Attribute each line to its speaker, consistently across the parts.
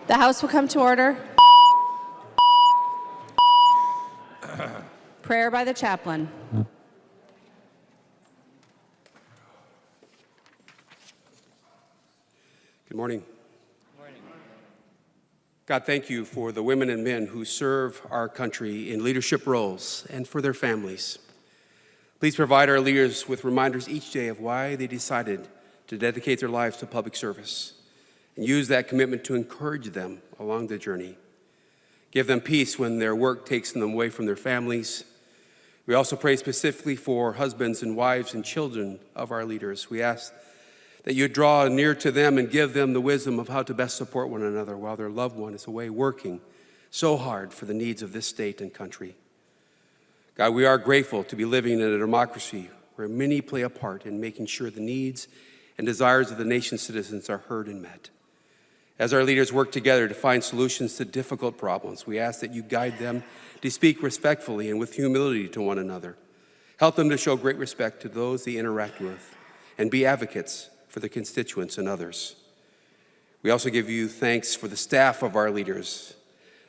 Speaker 1: The House will come to order. Prayer by the chaplain.
Speaker 2: Good morning. God, thank you for the women and men who serve our country in leadership roles and for their families. Please provide our leaders with reminders each day of why they decided to dedicate their lives to public service, and use that commitment to encourage them along the journey. Give them peace when their work takes them away from their families. We also pray specifically for husbands and wives and children of our leaders. We ask that you draw near to them and give them the wisdom of how to best support one another while their loved one is away working so hard for the needs of this state and country. God, we are grateful to be living in a democracy where many play a part in making sure the needs and desires of the nation's citizens are heard and met. As our leaders work together to find solutions to difficult problems, we ask that you guide them to speak respectfully and with humility to one another. Help them to show great respect to those they interact with and be advocates for their constituents and others. We also give you thanks for the staff of our leaders.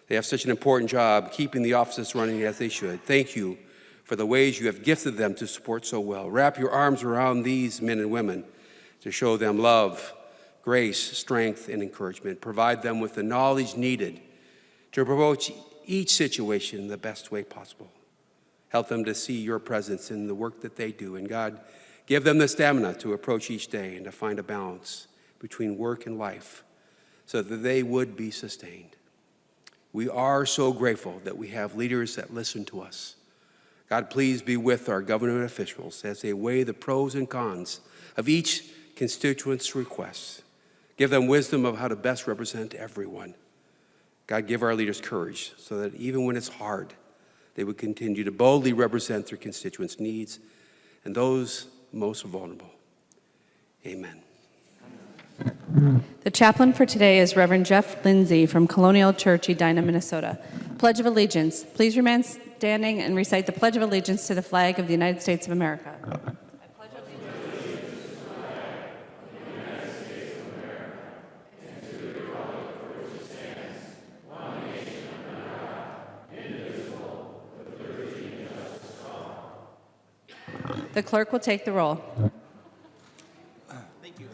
Speaker 2: They have such an important job keeping the offices running as they should. Thank you for the ways you have gifted them to support so well. Wrap your arms around these men and women to show them love, grace, strength, and encouragement. Provide them with the knowledge needed to approach each situation the best way possible. Help them to see your presence in the work that they do. And God, give them the stamina to approach each day and to find a balance between work and life so that they would be sustained. We are so grateful that we have leaders that listen to us. God, please be with our government officials as they weigh the pros and cons of each constituent's requests. Give them wisdom of how to best represent everyone. God, give our leaders courage so that even when it's hard, they would continue to boldly represent their constituents' needs and those most vulnerable. Amen.
Speaker 1: The chaplain for today is Reverend Jeff Lindsay from Colonial Church, Edina, Minnesota. Pledge of Allegiance. Please remain standing and recite the Pledge of Allegiance to the flag of the United States of America. The clerk will take the roll.
Speaker 3: Thank you.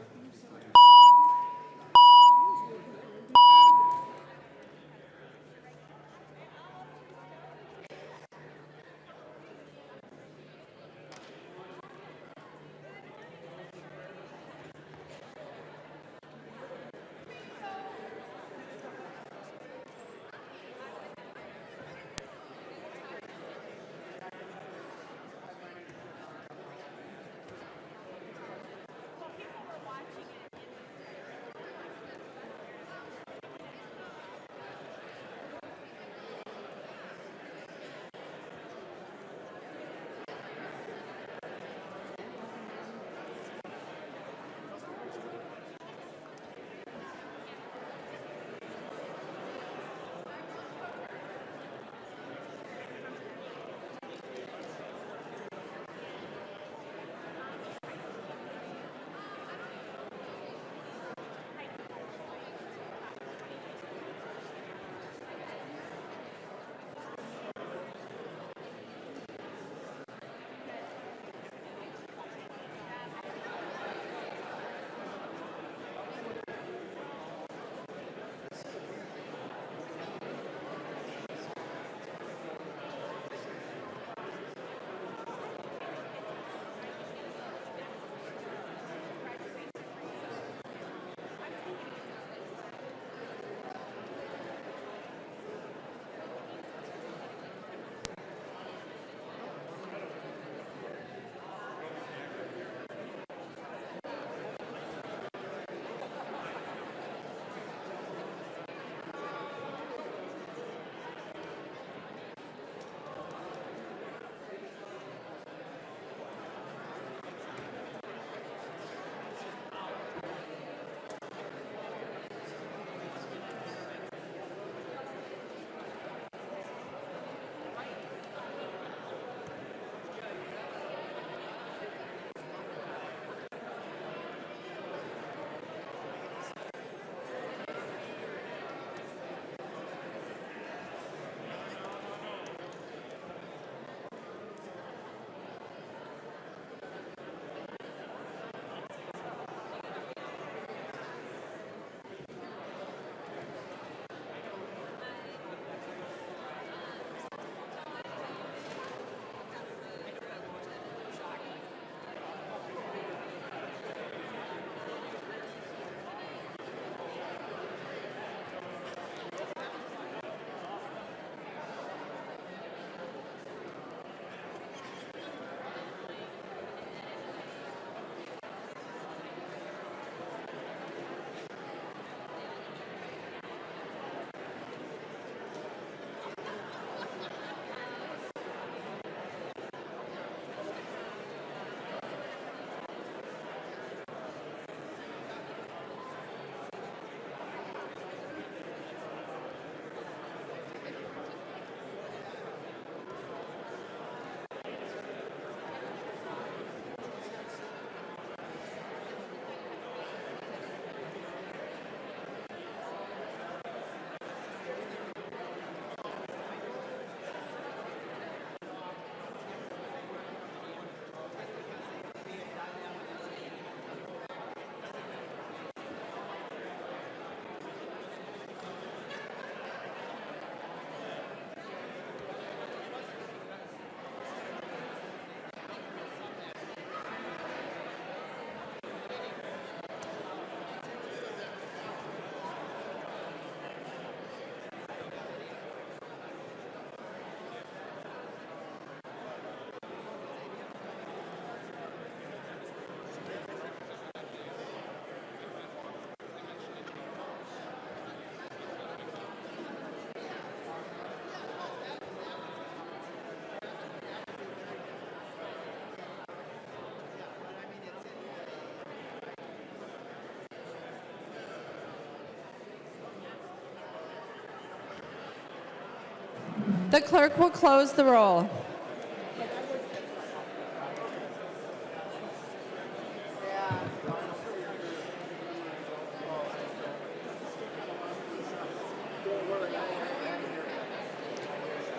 Speaker 1: The clerk will close the roll.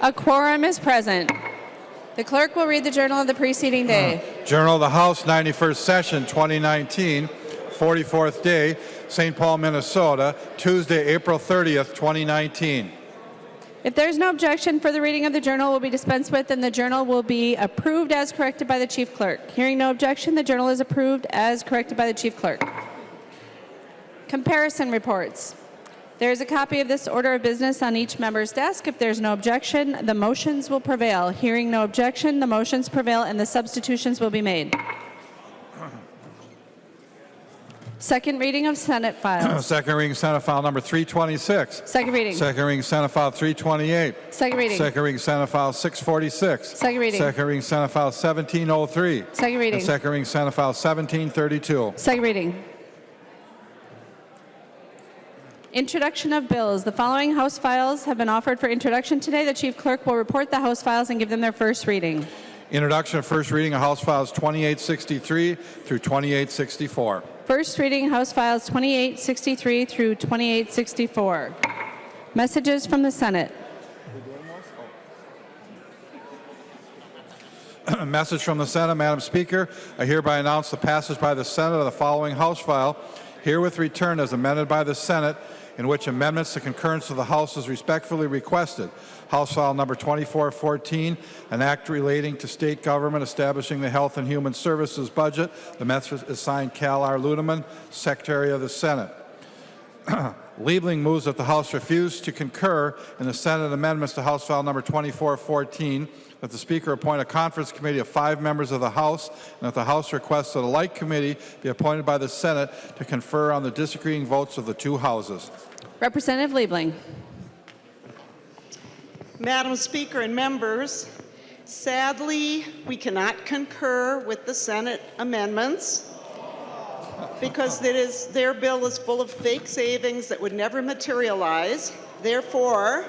Speaker 1: A quorum is present. The clerk will read the journal of the preceding day.
Speaker 3: Journal of the House, 91st Session, 2019, 44th day, St. Paul, Minnesota, Tuesday, April 30th, 2019.
Speaker 1: If there is no objection, further reading of the journal will be dispensed with, and the journal will be approved as corrected by the chief clerk. Hearing no objection, the journal is approved as corrected by the chief clerk. Comparison reports. There is a copy of this order of business on each member's desk. If there's no objection, the motions will prevail. Hearing no objection, the motions prevail and the substitutions will be made. Second reading of Senate files.
Speaker 3: Second reading, Senate File number 326.
Speaker 1: Second reading.
Speaker 3: Second reading, Senate File 328.
Speaker 1: Second reading.
Speaker 3: Second reading, Senate File 646.
Speaker 1: Second reading.
Speaker 3: Second reading, Senate File 1703.
Speaker 1: Second reading.
Speaker 3: And second reading, Senate File 1732.
Speaker 1: Second reading. Introduction of bills. The following House files have been offered for introduction today. The chief clerk will report the House files and give them their first reading.
Speaker 3: Introduction of first reading of House Files 2863 through 2864.
Speaker 1: First reading House files 2863 through 2864. Messages from the Senate.
Speaker 3: A message from the Senate. Madam Speaker, I hereby announce the passage by the Senate of the following House file, herewith returned as amended by the Senate, in which amendments to concurrence of the House is respectfully requested. House File number 2414, an act relating to state government establishing the Health and Human Services budget. The message is signed Cal R. Ludeman, Secretary of the Senate. Liebling moves that the House refuse to concur in the Senate amendments to House File number 2414, that the Speaker appoint a conference committee of 5 members of the House, and that the House requests that a like committee be appointed by the Senate to confer on the disagreeing votes of the two houses.
Speaker 1: Representative Liebling.
Speaker 4: Madam Speaker and members, sadly, we cannot concur with the Senate amendments because their bill is full of fake savings that would never materialize. Therefore,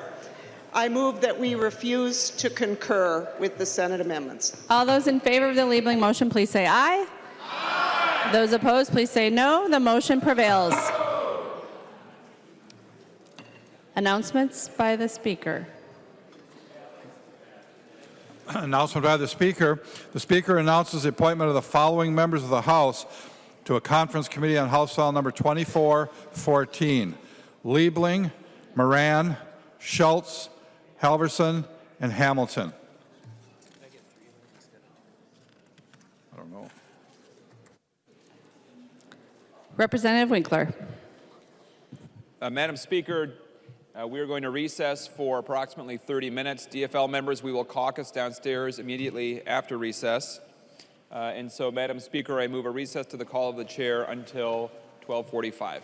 Speaker 4: I move that we refuse to concur with the Senate amendments.
Speaker 1: All those in favor of the Liebling motion, please say aye. Aye. Those opposed, please say no. The motion prevails. Announcements by the Speaker.
Speaker 3: Announcement by the Speaker. The Speaker announces the appointment of the following members of the House to a conference committee on House File number 2414. Liebling, Moran, Schultz, Halverson, and Hamilton. I don't know.
Speaker 1: Representative Winkler.
Speaker 5: Madam Speaker, we are going to recess for approximately 30 minutes. DFL members, we will caucus downstairs immediately after recess. And so, Madam Speaker, I move a recess to the call of the chair until 12:45.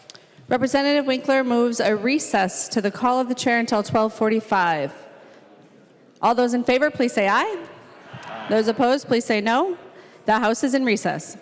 Speaker 1: Representative Winkler moves a recess to the call of the chair until 12:45. All those in favor, please say aye. Those opposed, please say no. The House is in recess.